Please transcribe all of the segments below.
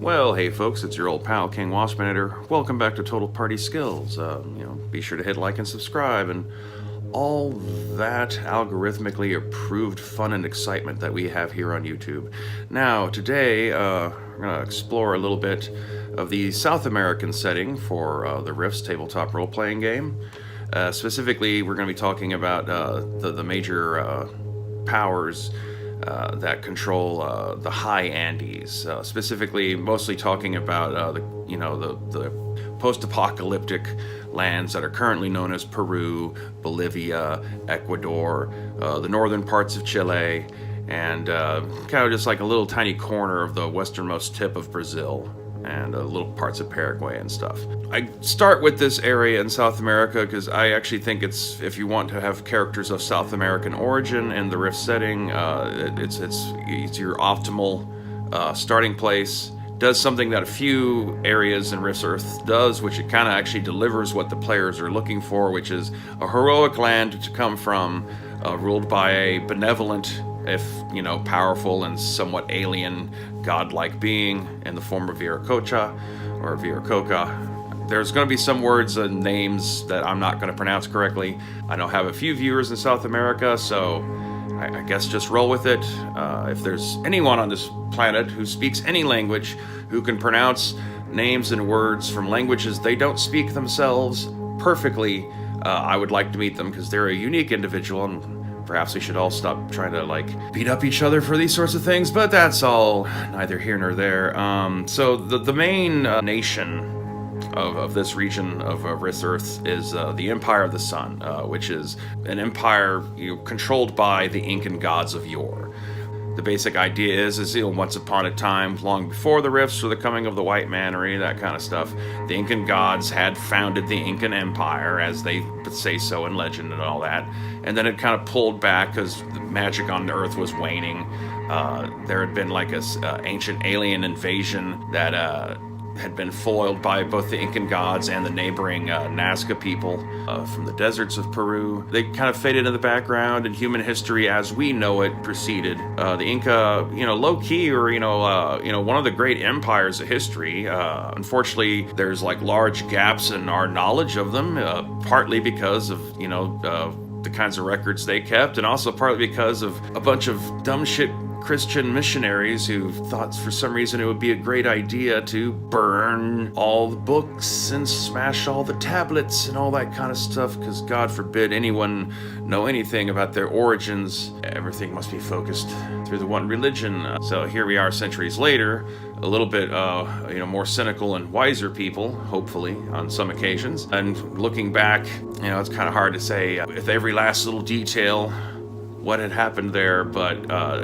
Well, hey folks, it's your old pal King Waspinator. Welcome back to Total Party Skills. Be sure to hit like and subscribe and all that algorithmically approved fun and excitement that we have here on YouTube. Now, today we're going to explore a little bit of the South American setting for the Rifts tabletop role-playing game. Specifically, we're going to be talking about the major powers that control the high Andes, specifically mostly talking about the post-apocalyptic lands that are currently known as Peru, Bolivia, Ecuador, the northern parts of Chile, and kind of just like a little tiny corner of the westernmost tip of Brazil, and little parts of Paraguay and stuff. I start with this area in South America because I actually think it's, if you want to have characters of South American origin in the Rift setting, it's your optimal starting place. Does something that a few areas in Rift's Earth does, which it kind of actually delivers what the players are looking for, which is a heroic land to come from, ruled by a benevolent, if powerful and somewhat alien godlike being in the form of Viracocha or Viracocha. There's going to be some words and names that I'm not going to pronounce correctly. I don't have a few viewers in South America, so I guess just roll with it. If there's anyone on this planet who speaks any language, who can pronounce names and words from languages they don't speak themselves perfectly, I would like to meet them because they're a unique individual, and perhaps we should all stop trying to beat up each other for these sorts of things, but that's all neither here nor there. So the main nation of this region of Rift Earth is the Empire of the Sun, which is an empire controlled by the Incan gods of yore. The basic idea is once upon a time, long before the Rifts or the coming of the white man or any of that kind of stuff, the Incan gods had founded the Incan Empire, as they say so in legend and all that, and then it kind of pulled back because the magic on the Earth was waning. There had been like a ancient alien invasion that had been foiled by both the Incan gods and the neighboring Nazca people from the deserts of Peru. They kind of faded in the background, and human history as we know it proceeded. The Inca, low-key, or one of the great empires of history. Unfortunately, there's large gaps in our knowledge of them, partly because of the kinds of records they kept, and also partly because of a bunch of dumb shit Christian missionaries who thought for some reason it would be a great idea to burn all the books and smash all the tablets and all that kind of stuff, because God forbid anyone know anything about their origins. Everything must be focused through the one religion. So here we are centuries later, a little bit more cynical and wiser people, hopefully, on some occasions. And looking back, it's kind of hard to say with every last little detail what had happened there, but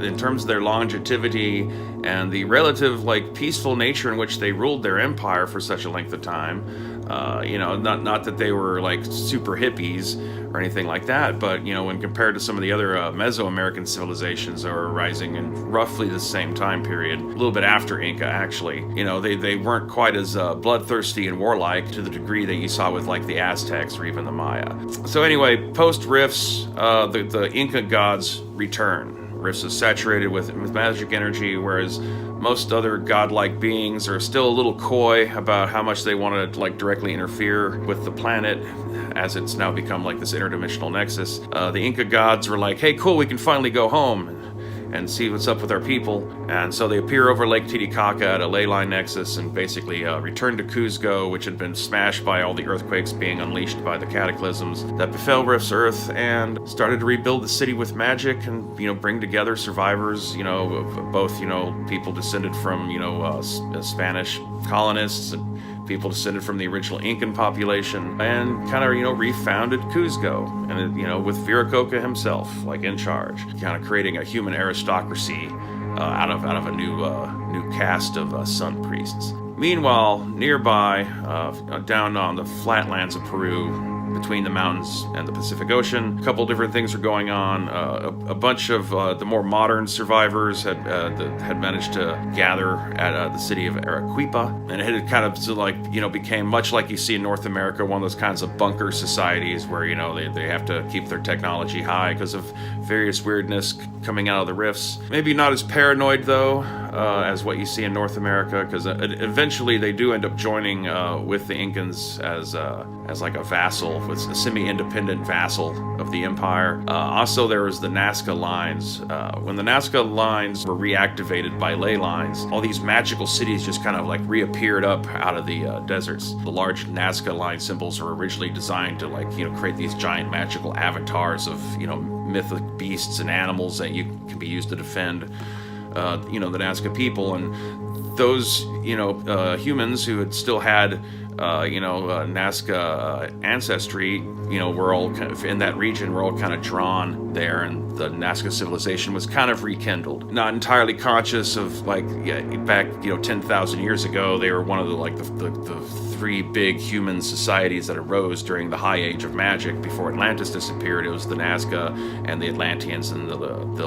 in terms of their longevity and the relative peaceful nature in which they ruled their empire for such a length of time, not that they were super hippies or anything like that, but when compared to some of the other Mesoamerican civilizations that were rising in roughly the same time period, a little bit after Inca actually, they weren't quite as bloodthirsty and warlike to the degree that you saw with the Aztecs or even the Maya. So anyway, post Rifts, the Inca gods return. Rifts is saturated with magic energy, whereas most other godlike beings are still a little coy about how much they want to directly interfere with the planet, as it's now become this interdimensional nexus. The Inca gods were like, hey, cool, we can finally go home and see what's up with our people. And so they appear over Lake Titicaca at a ley line nexus and basically return to Cuzco, which had been smashed by all the earthquakes being unleashed by the cataclysms that befell Rift's Earth, and started to rebuild the city with magic and, bring together survivors, of both, people descended from, Spanish colonists and people descended from the original Incan population, and kind of, refounded Cuzco, and, with Viracocha himself, in charge, kind of creating a human aristocracy out of a new caste of sun priests. Meanwhile, nearby, down on the flatlands of Peru, between the mountains and the Pacific Ocean, a couple different things were going on. A bunch of the more modern survivors had managed to gather at the city of Arequipa, and it had kind of became much like you see in North America, one of those kinds of bunker societies where they have to keep their technology high because of various weirdness coming out of the rifts. Maybe not as paranoid though as what you see in North America, because eventually they do end up joining with the Incans as like a vassal, with a semi-independent vassal of the empire. Also, there was the Nazca Lines. When the Nazca Lines were reactivated by ley lines, all these magical cities just kind of like reappeared up out of the deserts. The large Nazca Line symbols were originally designed to, like, you know, create these giant magical avatars of, you know, mythic beasts and animals that you can be used to defend you know, the Nazca people. And those, you know, humans who had still had you know, Nazca ancestry, you know, were all kind of in that region, were all kind of drawn there, and the Nazca civilization was kind of rekindled. Not entirely conscious of, like, yeah, back, you know, 10,000 years ago, they were one of the, like, the three big human societies that arose during the High Age of Magic before Atlantis disappeared. It was the Nazca and the Atlanteans and the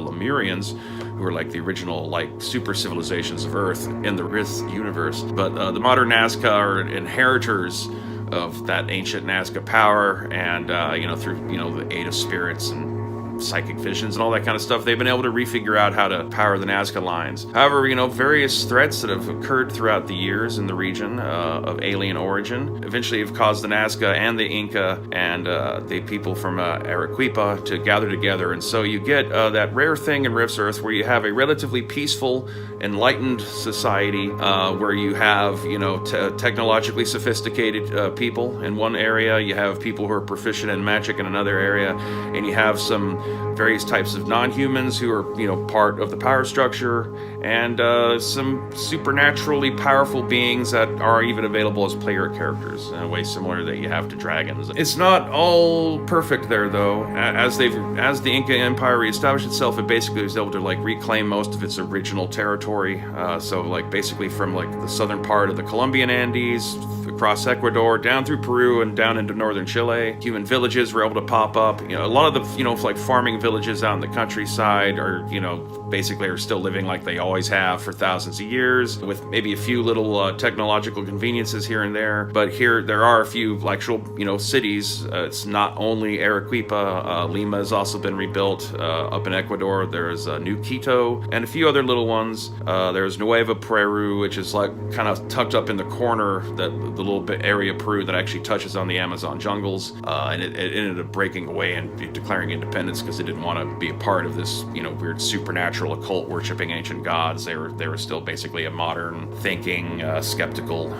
Lemurians, who were like the original, like, super civilizations of Earth in the Rift universe. But the modern Nazca are inheritors of that ancient Nazca power, and you know, through, you know, the aid of spirits and psychic visions and all that kind of stuff, they've been able to refigure out how to power the Nazca Lines. However, you know, various threats that have occurred throughout the years in the region of alien origin eventually have caused the Nazca and the Inca and the people from Arequipa to gather together. And so you get that rare thing in Rift's Earth where you have a relatively peaceful, enlightened society where you have, you know, technologically sophisticated people in one area, you have people who are proficient in magic in another area, and you have some various types of non-humans who are, you know, part of the power structure, and some supernaturally powerful beings that are even available as player characters in a way similar that you have to dragons. It's not all perfect there though. As the Inca Empire reestablished itself, it basically was able to, like, reclaim most of its original territory. So, like, basically from, like, the southern part of the Colombian Andes, across Ecuador, down through Peru, and down into northern Chile. Human villages were able to pop up. You know, a lot of the, you know, like, farming villages out in the countryside are, you know, basically are still living like they always have for thousands of years, with maybe a few little technological conveniences here and there. But here there are a few actual, you know, cities. It's not only Arequipa. Lima has also been rebuilt up in Ecuador. There's New Quito and a few other little ones. There's Nueva Peru, which is, like, kind of tucked up in the corner, that the little bit area of Peru that actually touches on the Amazon jungles, and it ended up breaking away and declaring independence because it didn't want to be a part of this, you know, weird supernatural occult worshipping ancient gods. They were still basically a modern thinking, skeptical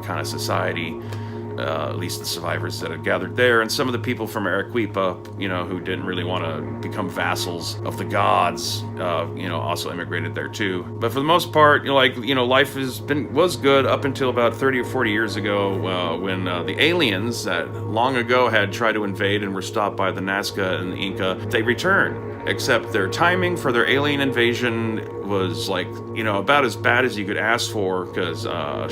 kind of society. At least the survivors that had gathered there, and some of the people from Arequipa, you know, who didn't really want to become vassals of the gods, you know, also immigrated there too. But for the most part, you know, like, you know, life was good up until about 30 or 40 years ago, when the aliens that long ago had tried to invade and were stopped by the Nazca and the Inca, they returned. Except their timing for their alien invasion was, like, you know, about as bad as you could ask for, because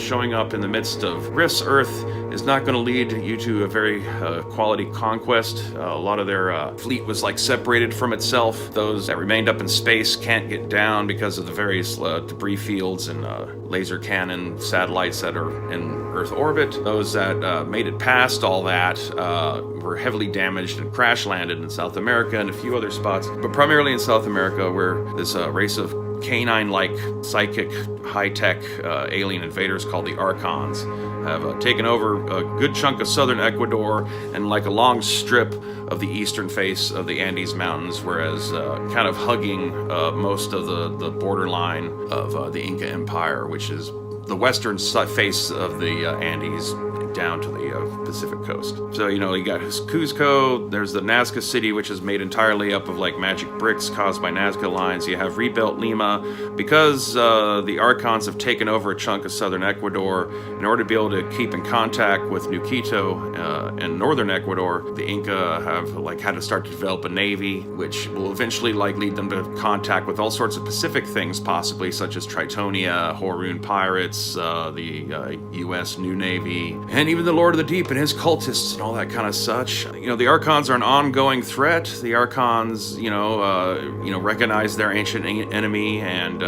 showing up in the midst of Rift's Earth is not going to lead you to a very quality conquest. A lot of their fleet was, like, separated from itself. Those that remained up in space can't get down because of the various debris fields and laser cannon satellites that are in Earth orbit. Those that made it past all that were heavily damaged and crash landed in South America and a few other spots, but primarily in South America, where this race of canine-like, psychic, high-tech alien invaders called the Archons have taken over a good chunk of southern Ecuador and, like, a long strip of the eastern face of the Andes Mountains, whereas kind of hugging most of the borderline of the Inca Empire, which is the western face of the Andes down to the Pacific coast. So, you know, you got Cuzco, there's the Nazca City, which is made entirely up of, like, magic bricks caused by Nazca Lines. You have rebuilt Lima. Because the Archons have taken over a chunk of southern Ecuador, in order to be able to keep in contact with New Quito and northern Ecuador, the Inca have, like, had to start to develop a navy, which will eventually, like, lead them to contact with all sorts of Pacific things, possibly, such as Tritonia, Horoon pirates, the U.S. New Navy, and even the Lord of the Deep and his cultists and all that kind of such. You know, the Archons are an ongoing threat. The Archons, you know, recognize their ancient enemy and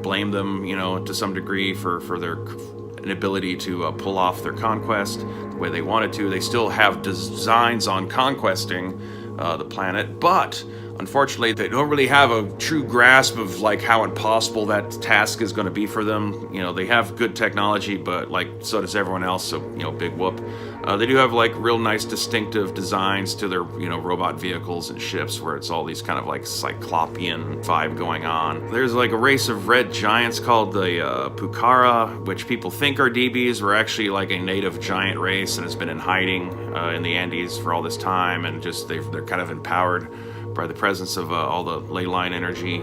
blame them, you know, to some degree for their inability to pull off their conquest the way they wanted to. They still have designs on conquesting the planet, but unfortunately, they don't really have a true grasp of like how impossible that task is going to be for them. You know, they have good technology, but like so does everyone else. So big whoop. They do have like real nice distinctive designs to their robot vehicles and ships, where it's all these kind of like cyclopean vibe going on. There's like a race of red giants called the Pucara, which people think are DBs, were actually like a native giant race and has been in hiding in the Andes for all this time, and just they're kind of empowered by the presence of all the ley line energy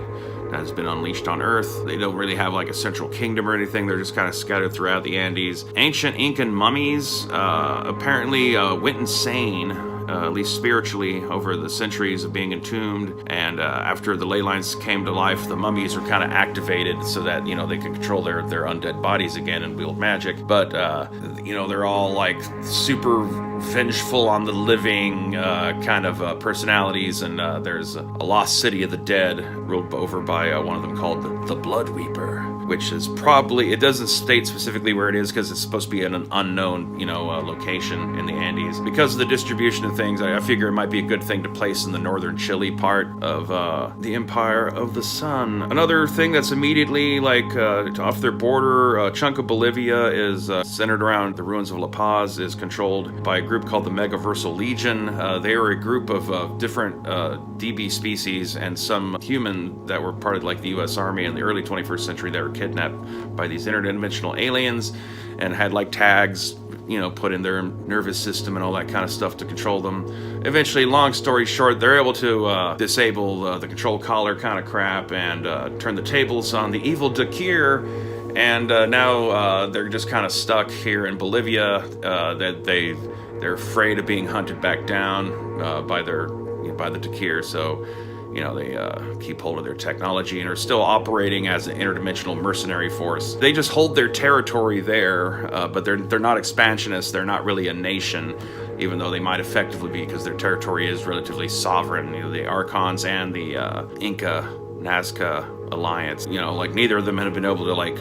that has been unleashed on Earth. They don't really have like a central kingdom or anything. They're just kind of scattered throughout the Andes. Ancient Incan mummies apparently went insane, at least spiritually, over the centuries of being entombed. And after the ley lines came to life, the mummies were kind of activated so that they could control their undead bodies again and wield magic. But they're all like super vengeful on the living kind of personalities, and there's a lost city of the dead ruled over by one of them called the Blood Weeper, which is probably, it doesn't state specifically where it is because it's supposed to be in an unknown location in the Andes. Because of the distribution of things, I figure it might be a good thing to place in the northern Chile part of the Empire of the Sun. Another thing that's immediately like off their border, a chunk of Bolivia is centered around the ruins of La Paz, is controlled by a group called the Megaversal Legion. They are a group of different DB species and some human that were part of like the US Army in the early 21st century that were kidnapped by these interdimensional aliens and had like tags put in their nervous system and all that kind of stuff to control them. Eventually, long story short, they're able to disable the control collar kind of crap and turn the tables on the evil Dakir. And now they're just kind of stuck here in Bolivia. That they're afraid of being hunted back down by the Dakir. So they keep hold of their technology and are still operating as an interdimensional mercenary force. They just hold their territory there, but they're not expansionists. They're not really a nation, even though they might effectively be, because their territory is relatively sovereign. The Archons and the Inca Nazca Alliance, like neither of them have been able to like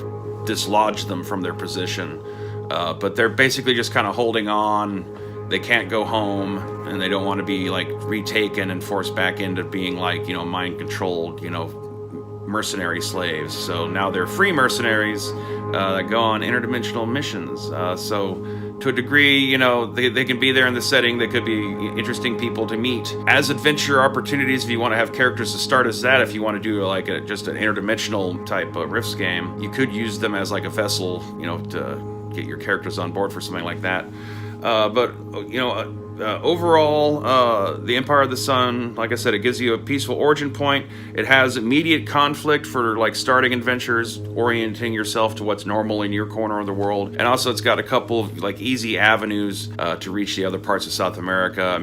dislodge them from their position, but they're basically just kind of holding on. They can't go home, and they don't want to be like retaken and forced back into being like mind controlled mercenary slaves. So now they're free mercenaries that go on interdimensional missions. So to a degree, they can be there in the setting. They could be interesting people to meet as adventure opportunities if you want to have characters to start as that. If you want to do like just an interdimensional type of Rifts game, you could use them as like a vessel, to get your characters on board for something like that. But overall, the Empire of the Sun, like I said, it gives you a peaceful origin point. It has immediate conflict for like starting adventures, orienting yourself to what's normal in your corner of the world, and also it's got a couple of like easy avenues to reach the other parts of South America.